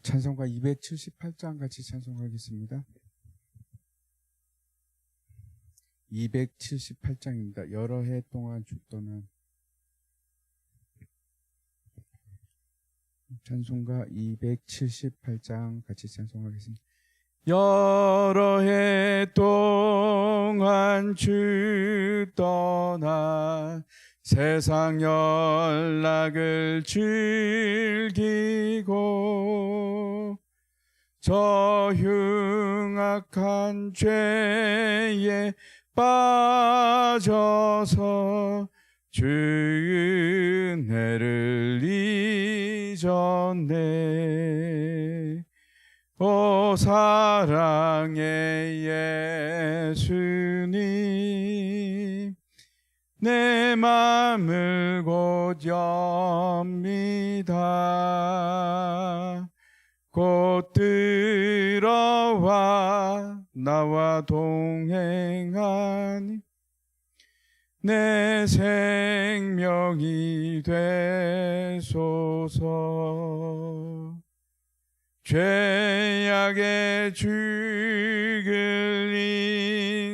찬송가 278장 같이 찬송하겠습니다. 278장입니다. 여러 해 동안 죽더는 찬송가 278장 같이 찬송하겠습니다. 여러 해 동안 죽더나 세상 연락을 즐기고 저 흉악한 죄에 빠져서 주의 은혜를 잊었네. 오 사랑의 예수님, 내 맘을 곧 엽니다. 곧 들어와 나와 동행하니 내 생명이 되소서. 죄악에 죽을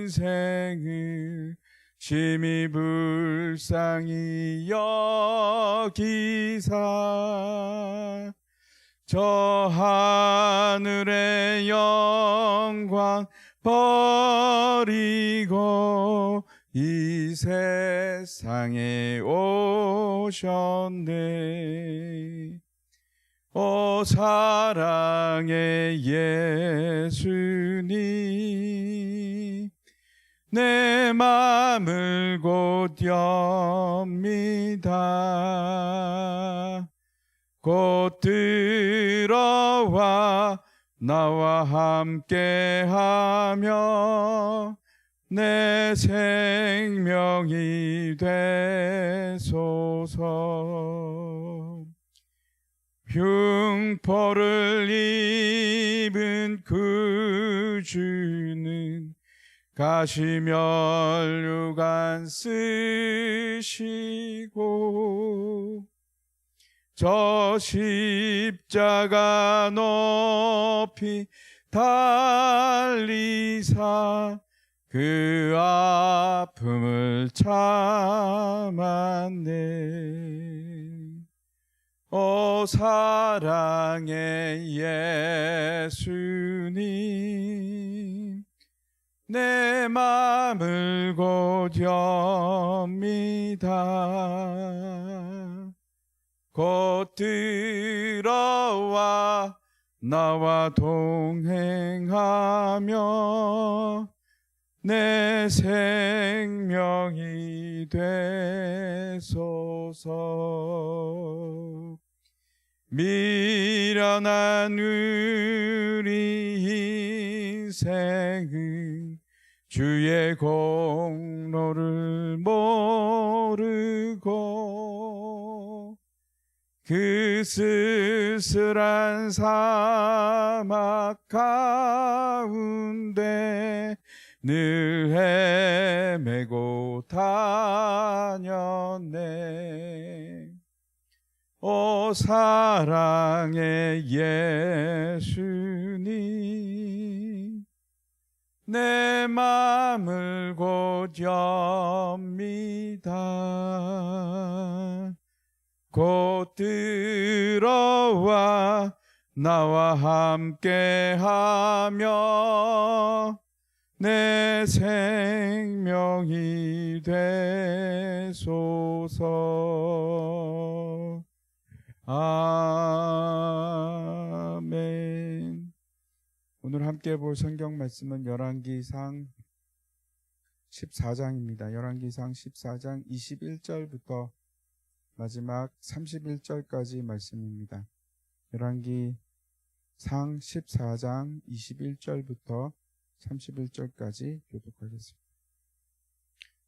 인생을 심히 불쌍히 여기사 저 하늘의 영광 버리고 이 세상에 오셨네. 오 사랑의 예수님, 내 맘을 곧 엽니다. 곧 들어와 나와 함께하며 내 생명이 되소서. 흉포를 입은 그 주는 가시면류관 쓰시고 저 십자가 높이 달리사 그 아픔을 참았네. 오 사랑의 예수님, 내 맘을 곧 엽니다. 곧 들어와 나와 동행하며 내 생명이 되소서. 미련한 우리 인생은 주의 공로를 모르고 그 쓸쓸한 사막 가운데 늘 헤매고 다녔네. 오 사랑의 예수님, 내 맘을 곧 엽니다. 곧 들어와 나와 함께하며 내 생명이 되소서. 아멘. 오늘 함께 볼 성경 말씀은 열왕기상 14장입니다. 열왕기상 14장 21절부터 마지막 31절까지 말씀입니다. 열왕기상 14장 21절부터 31절까지 교독하겠습니다.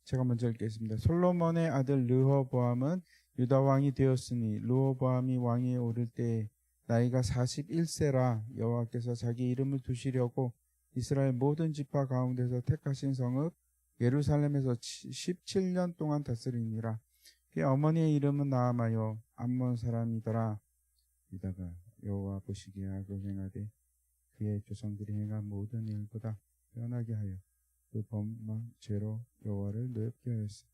제가 먼저 읽겠습니다. 솔로몬의 아들 르호보암은 유다 왕이 되었으니 르호보암이 왕위에 오를 때 나이가 41세라 여호와께서 자기 이름을 두시려고 이스라엘 모든 지파 가운데서 택하신 성읍 예루살렘에서 17년 동안 다스리니라. 그의 어머니의 이름은 나아마요 암몬 사람이더라. 유다가 여호와 보시기에 악을 행하되 그의 조상들이 행한 모든 일보다 변하게 하여 그 범한 죄로 여호와를 노엽게 하였으니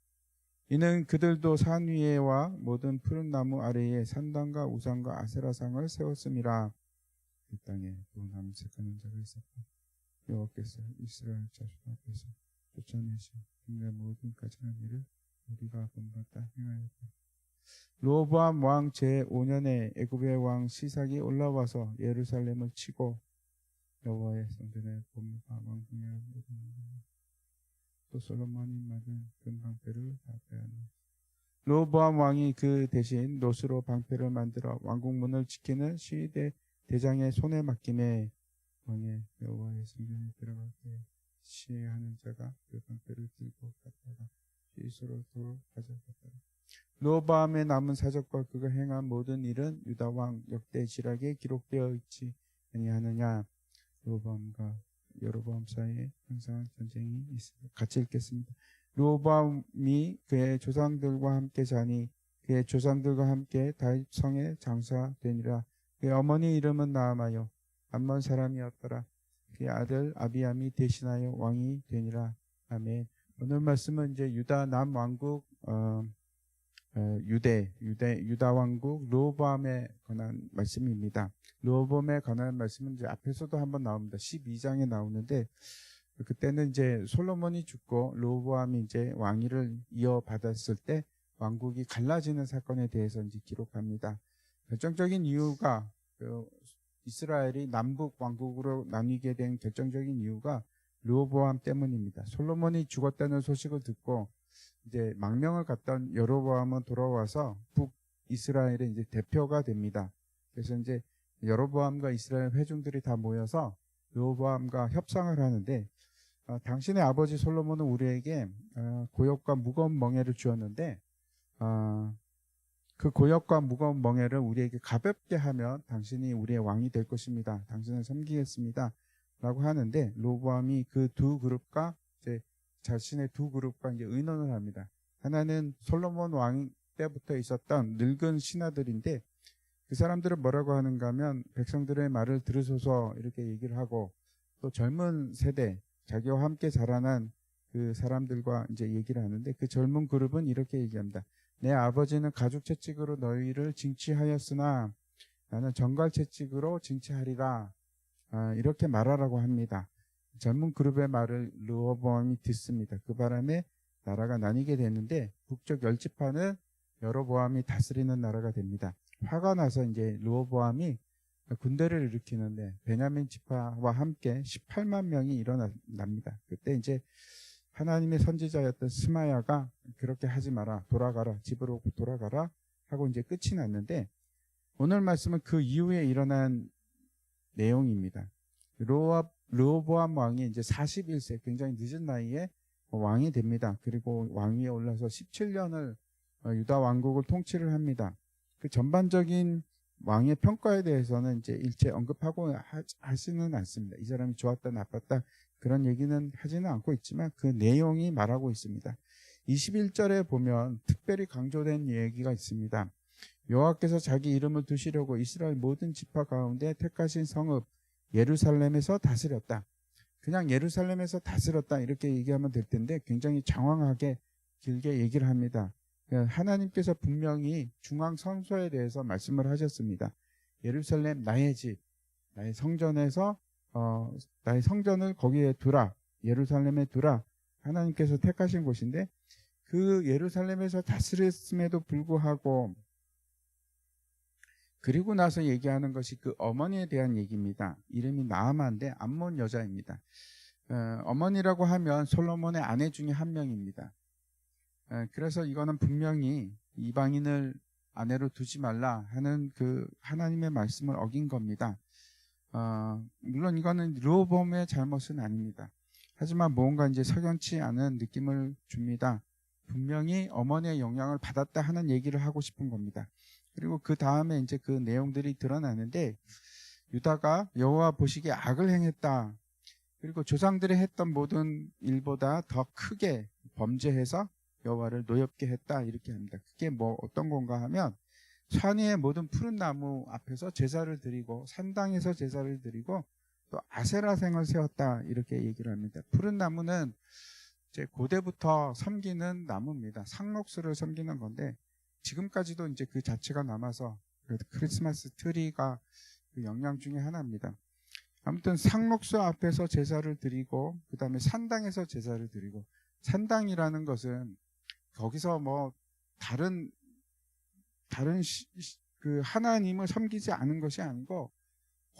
이는 그들도 산 위에와 모든 푸른 나무 아래에 산당과 우상과 아세라상을 세웠음이라. 그 땅에 또 남색하는 자가 있었고 여호와께서 이스라엘 자손 앞에서 쫓아내신 국내 모든 가증한 일을 우리가 본받다 행하였다. 로보암 왕 제5년에 애굽의 왕 시삭이 올라와서 예루살렘을 치고 여호와의 성전에 범과 왕궁에 또 솔로몬이 만든 금방패를 다 빼앗는 로보암 왕이 그 대신 노스로 방패를 만들어 왕궁문을 지키는 시위대 대장의 손에 맡김에 왕의 여호와의 성전에 들어갈 때 시해하는 자가 그 방패를 들고 갔다가 시소로 도로 가져갔다. 로보암의 남은 사적과 그가 행한 모든 일은 유다 왕 역대 지략에 기록되어 있지 아니하느냐. 로보암과 여로보암 사이에 항상 전쟁이 있습니다. 같이 읽겠습니다. 로보암이 그의 조상들과 함께 자니 그의 조상들과 함께 다윗 성에 장사되니라. 그의 어머니 이름은 나아마요 암몬 사람이었더라. 그의 아들 아비암이 대신하여 왕이 되니라. 아멘. 오늘 말씀은 이제 유다 남왕국 유다 왕국 르호보암에 관한 말씀입니다. 르호보암에 관한 말씀은 이제 앞에서도 한번 나옵니다. 12장에 나오는데 그때는 이제 솔로몬이 죽고 르호보암이 이제 왕위를 이어받았을 때 왕국이 갈라지는 사건에 대해서 이제 기록합니다. 결정적인 이유가 이스라엘이 남북 왕국으로 나뉘게 된 결정적인 이유가 르호보암 때문입니다. 솔로몬이 죽었다는 소식을 듣고 이제 망명을 갔던 여로보암은 돌아와서 북이스라엘의 이제 대표가 됩니다. 그래서 이제 여로보암과 이스라엘 회중들이 다 모여서 르호보암과 협상을 하는데 당신의 아버지 솔로몬은 우리에게 고역과 무거운 멍에를 주었는데 그 고역과 무거운 멍에를 우리에게 가볍게 하면 당신이 우리의 왕이 될 것입니다. 당신을 섬기겠습니다. 라고 하는데 르호보암이 그 두 그룹과 이제 자신의 두 그룹과 이제 의논을 합니다. 하나는 솔로몬 왕 때부터 있었던 늙은 신하들인데 그 사람들은 뭐라고 하는가 하면 백성들의 말을 들으소서 이렇게 얘기를 하고 또 젊은 세대 자기와 함께 자라난 그 사람들과 이제 얘기를 하는데 그 젊은 그룹은 이렇게 얘기합니다. 내 아버지는 가죽 채찍으로 너희를 징치하였으나 나는 정갈 채찍으로 징치하리라. 이렇게 말하라고 합니다. 젊은 그룹의 말을 르호보암이 듣습니다. 그 바람에 나라가 나뉘게 되는데 북쪽 열지파는 여로보암이 다스리는 나라가 됩니다. 화가 나서 이제 르호보암이 군대를 일으키는데 베냐민 지파와 함께 18만 명이 일어납니다. 그때 이제 하나님의 선지자였던 스마야가 그렇게 하지 마라, 돌아가라, 집으로 돌아가라 하고 이제 끝이 났는데 오늘 말씀은 그 이후에 일어난 내용입니다. 르호보암 왕이 이제 41세, 굉장히 늦은 나이에 왕이 됩니다. 그리고 왕위에 올라서 17년을 유다 왕국을 통치를 합니다. 그 전반적인 왕의 평가에 대해서는 이제 일체 언급하고 하지는 않습니다. 이 사람이 좋았다, 나빴다 그런 얘기는 하지는 않고 있지만 그 내용이 말하고 있습니다. 21절에 보면 특별히 강조된 얘기가 있습니다. 여호와께서 자기 이름을 두시려고 이스라엘 모든 지파 가운데 택하신 성읍 예루살렘에서 다스렸다. 그냥 예루살렘에서 다스렸다 이렇게 얘기하면 될 텐데 굉장히 장황하게 길게 얘기를 합니다. 하나님께서 분명히 중앙 성소에 대해서 말씀을 하셨습니다. 예루살렘 나의 집, 나의 성전에서 나의 성전을 거기에 두라. 예루살렘에 두라. 하나님께서 택하신 곳인데 그 예루살렘에서 다스렸음에도 불구하고 그리고 나서 얘기하는 것이 그 어머니에 대한 얘기입니다. 이름이 나아만인데 암몬 여자입니다. 어머니라고 하면 솔로몬의 아내 중에 한 명입니다. 그래서 이거는 분명히 이방인을 아내로 두지 말라 하는 그 하나님의 말씀을 어긴 겁니다. 물론 이거는 르호보암의 잘못은 아닙니다. 하지만 뭔가 이제 석연치 않은 느낌을 줍니다. 분명히 어머니의 영향을 받았다 하는 얘기를 하고 싶은 겁니다. 그리고 그 다음에 이제 그 내용들이 드러나는데 유다가 여호와 보시기에 악을 행했다. 그리고 조상들이 했던 모든 일보다 더 크게 범죄해서 여호와를 노엽게 했다 이렇게 합니다. 그게 뭐 어떤 건가 하면 산 위의 모든 푸른 나무 앞에서 제사를 드리고 산당에서 제사를 드리고 또 아세라생을 세웠다 이렇게 얘기를 합니다. 푸른 나무는 이제 고대부터 섬기는 나무입니다. 상록수를 섬기는 건데 지금까지도 이제 그 자체가 남아서 크리스마스 트리가 그 영향 중에 하나입니다. 아무튼 상록수 앞에서 제사를 드리고 그 다음에 산당에서 제사를 드리고 산당이라는 것은 거기서 뭐 다른 그 하나님을 섬기지 않은 것이 아니고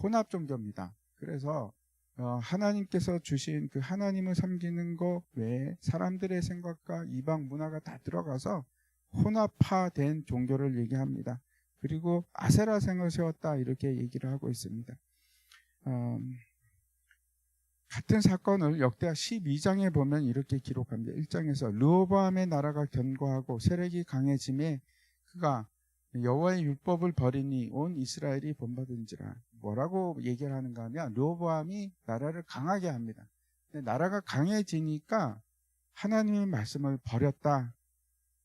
혼합 종교입니다. 그래서 하나님께서 주신 그 하나님을 섬기는 것 외에 사람들의 생각과 이방 문화가 다 들어가서 혼합화된 종교를 얘기합니다. 그리고 아세라생을 세웠다 이렇게 얘기를 하고 있습니다. 같은 사건을 역대하 12장에 보면 이렇게 기록합니다. 1장에서 르호보암의 나라가 견고하고 세력이 강해짐에 그가 여호와의 율법을 버리니 온 이스라엘이 본받은지라. 뭐라고 얘기를 하는가 하면 르호보암이 나라를 강하게 합니다. 근데 나라가 강해지니까 하나님의 말씀을 버렸다.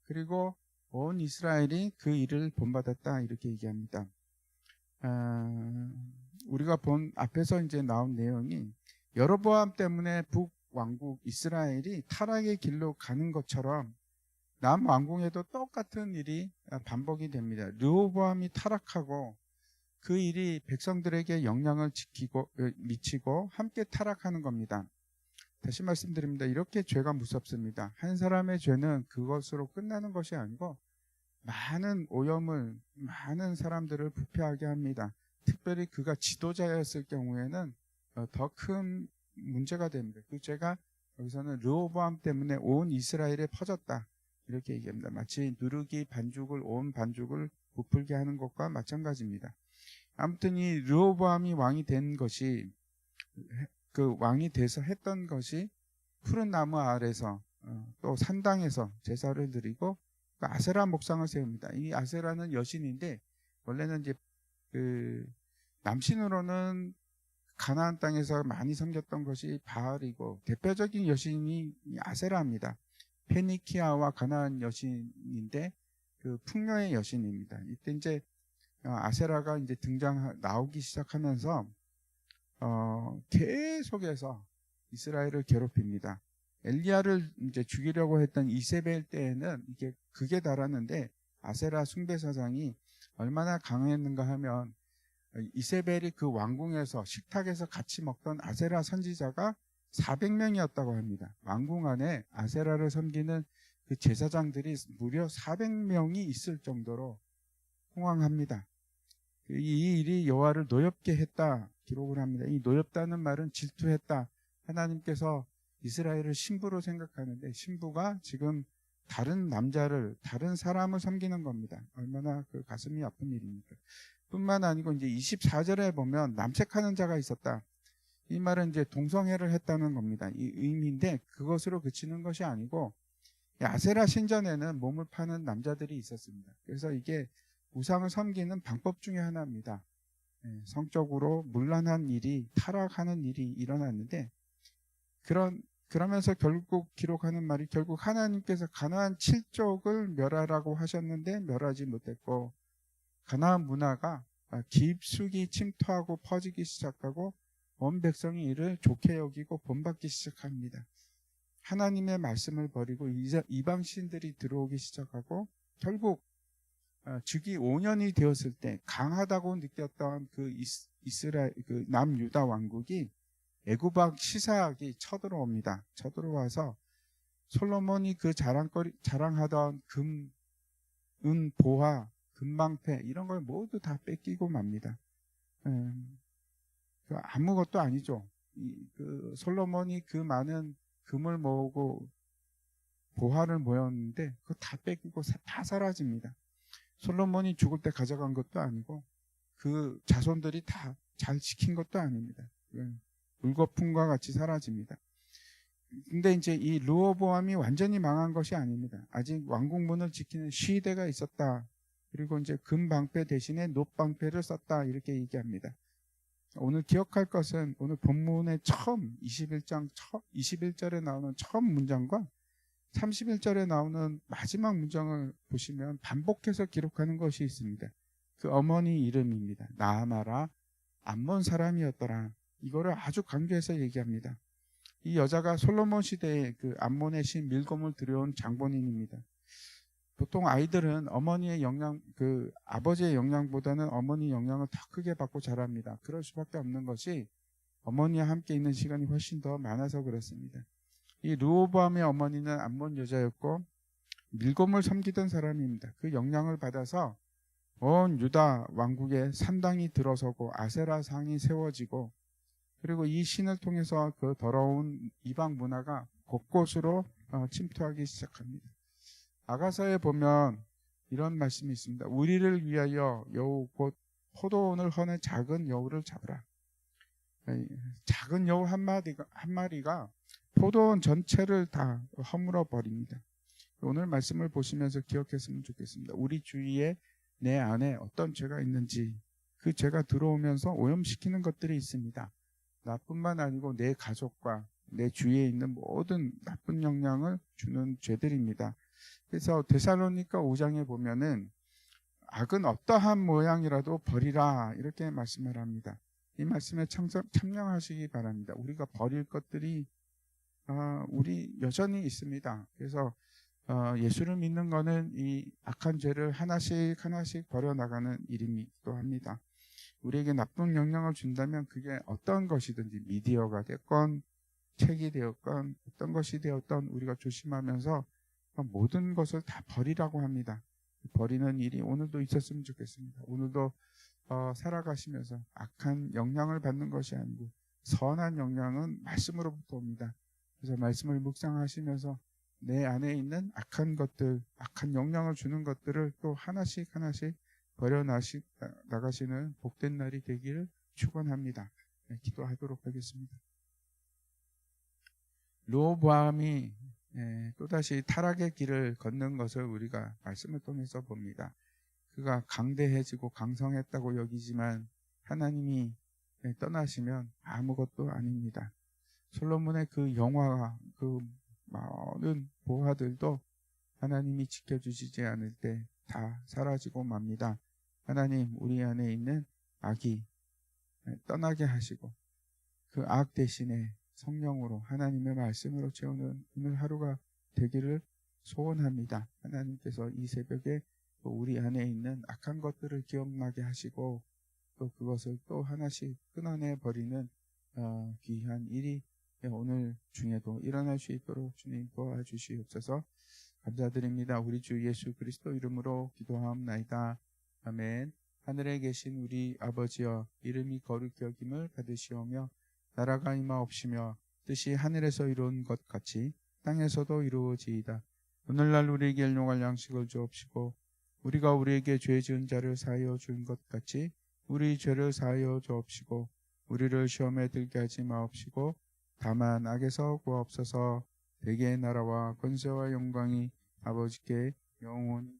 그리고 온 이스라엘이 그 일을 본받았다 이렇게 얘기합니다. 우리가 본 앞에서 이제 나온 내용이 여로보암 때문에 북왕국 이스라엘이 타락의 길로 가는 것처럼 남왕궁에도 똑같은 일이 반복이 됩니다. 르호보암이 타락하고 그 일이 백성들에게 영향을 미치고 함께 타락하는 겁니다. 다시 말씀드립니다. 이렇게 죄가 무섭습니다. 한 사람의 죄는 그것으로 끝나는 것이 아니고 많은 오염을, 많은 사람들을 부패하게 합니다. 특별히 그가 지도자였을 경우에는 더 큰 문제가 됩니다. 그 죄가 여기서는 르호보암 때문에 온 이스라엘에 퍼졌다. 이렇게 얘기합니다. 마치 누르기 반죽을 온 반죽을 부풀게 하는 것과 마찬가지입니다. 아무튼 이 르호보암이 왕이 된 것이 그 왕이 돼서 했던 것이 푸른 나무 아래서 또 산당에서 제사를 드리고 그 아세라 목상을 세웁니다. 이 아세라는 여신인데 원래는 이제 그 남신으로는 가나안 땅에서 많이 섬겼던 것이 바알이고 대표적인 여신이 아세라입니다. 페니키아와 가나안 여신인데 그 풍요의 여신입니다. 이때 이제 아세라가 이제 나오기 시작하면서 계속해서 이스라엘을 괴롭힙니다. 엘리야를 이제 죽이려고 했던 이세벨 때에는 이게 극에 달았는데 아세라 숭배 사상이 얼마나 강했는가 하면 이세벨이 그 왕궁에서 식탁에서 같이 먹던 아세라 선지자가 400명이었다고 합니다. 왕궁 안에 아세라를 섬기는 그 제사장들이 무려 400명이 있을 정도로 홍황합니다. 이 일이 여호와를 노엽게 했다 기록을 합니다. 이 노엽다는 말은 질투했다. 하나님께서 이스라엘을 신부로 생각하는데 신부가 지금 다른 사람을 섬기는 겁니다. 얼마나 그 가슴이 아픈 일입니까? 뿐만 아니고 이제 24절에 보면 남색하는 자가 있었다. 이 말은 이제 동성애를 했다는 겁니다. 이 의미인데 그것으로 그치는 것이 아니고 아세라 신전에는 몸을 파는 남자들이 있었습니다. 그래서 이게 우상을 섬기는 방법 중에 하나입니다. 성적으로 문란한 일이 타락하는 일이 일어났는데 그러면서 결국 기록하는 말이 결국 하나님께서 가나안 7족을 멸하라고 하셨는데 멸하지 못했고 가나안 문화가 깊숙이 침투하고 퍼지기 시작하고 온 백성이 이를 좋게 여기고 본받기 시작합니다. 하나님의 말씀을 버리고 이방 신들이 들어오기 시작하고 결국 즉위 5년이 되었을 때 강하다고 느꼈던 그 이스라엘 그 남유다 왕국이 애굽왕 시사악이 쳐들어옵니다. 쳐들어와서 솔로몬이 그 자랑하던 금, 은, 보화, 금방패 이런 걸 모두 다 뺏기고 맙니다. 아무것도 아니죠. 그 솔로몬이 그 많은 금을 모으고 보화를 모였는데 그거 다 뺏기고 다 사라집니다. 솔로몬이 죽을 때 가져간 것도 아니고 그 자손들이 다 잘 지킨 것도 아닙니다. 물거품과 같이 사라집니다. 근데 이제 이 르호보암이 완전히 망한 것이 아닙니다. 아직 왕궁문을 지키는 시대가 있었다. 그리고 이제 금방패 대신에 놋방패를 썼다. 이렇게 얘기합니다. 오늘 기억할 것은 오늘 본문의 처음 21절에 나오는 처음 문장과 31절에 나오는 마지막 문장을 보시면 반복해서 기록하는 것이 있습니다. 그 어머니 이름입니다. 나아마라 암몬 사람이었더라. 이거를 아주 강조해서 얘기합니다. 이 여자가 솔로몬 시대에 그 암몬의 신 밀곰을 들여온 장본인입니다. 보통 아이들은 어머니의 영향, 그 아버지의 영향보다는 어머니 영향을 더 크게 받고 자랍니다. 그럴 수밖에 없는 것이 어머니와 함께 있는 시간이 훨씬 더 많아서 그렇습니다. 이 르호보암의 어머니는 암몬 여자였고 밀곰을 섬기던 사람입니다. 그 영향을 받아서 온 유다 왕국에 산당이 들어서고 아세라 상이 세워지고, 그리고 이 신을 통해서 그 더러운 이방 문화가 곳곳으로 침투하기 시작합니다. 아가서에 보면 이런 말씀이 있습니다. 우리를 위하여 여우 곧 포도원을 허는 작은 여우를 잡으라. 작은 여우 한 마리가 포도원 전체를 다 허물어 버립니다. 오늘 말씀을 보시면서 기억했으면 좋겠습니다. 우리 주위에 내 안에 어떤 죄가 있는지, 그 죄가 들어오면서 오염시키는 것들이 있습니다. 나뿐만 아니고 내 가족과 내 주위에 있는 모든 나쁜 영향을 주는 죄들입니다. 그래서 데살로니가 5장에 보면은 악은 어떠한 모양이라도 버리라 이렇게 말씀을 합니다. 이 말씀에 참여하시기 바랍니다. 우리가 버릴 것들이 우리 여전히 있습니다. 그래서 예수를 믿는 것은 이 악한 죄를 하나씩 버려나가는 일이기도 합니다. 우리에게 나쁜 영향을 준다면 그게 어떤 것이든지 미디어가 됐건 책이 되었건 어떤 것이 되었던 우리가 조심하면서 모든 것을 다 버리라고 합니다. 버리는 일이 오늘도 있었으면 좋겠습니다. 오늘도 살아가시면서 악한 영향을 받는 것이 아니고 선한 영향은 말씀으로부터 옵니다. 그래서 말씀을 묵상하시면서 내 안에 있는 악한 것들, 악한 영향을 주는 것들을 또 하나씩 버려나가시는 복된 날이 되기를 축원합니다. 네, 기도하도록 하겠습니다. 르호보암이 또다시 타락의 길을 걷는 것을 우리가 말씀을 통해서 봅니다. 그가 강대해지고 강성했다고 여기지만 하나님이 떠나시면 아무것도 아닙니다. 솔로몬의 그 영화와 그 많은 보화들도 하나님이 지켜주시지 않을 때 다 사라지고 맙니다. 하나님, 우리 안에 있는 악이 떠나게 하시고 그 악 대신에 성령으로 하나님의 말씀으로 채우는 오늘 하루가 되기를 소원합니다. 하나님께서 이 새벽에 또 우리 안에 있는 악한 것들을 기억나게 하시고 또 그것을 또 하나씩 끊어내 버리는 귀한 일이 오늘 중에도 일어날 수 있도록 주님 도와주시옵소서. 감사드립니다. 우리 주 예수 그리스도 이름으로 기도하옵나이다. 아멘. 하늘에 계신 우리 아버지여, 이름이 거룩히 여김을 받으시오며 나라가 임하옵시며 뜻이 하늘에서 이루어진 것 같이 땅에서도 이루어지이다. 오늘날 우리에게 일용할 양식을 주옵시고 우리가 우리에게 죄 지은 자를 사하여 준 것 같이 우리 죄를 사하여 주옵시고 우리를 시험에 들게 하지 마옵시고 다만 악에서 구하옵소서. 대개의 나라와 권세와 영광이 아버지께 영원히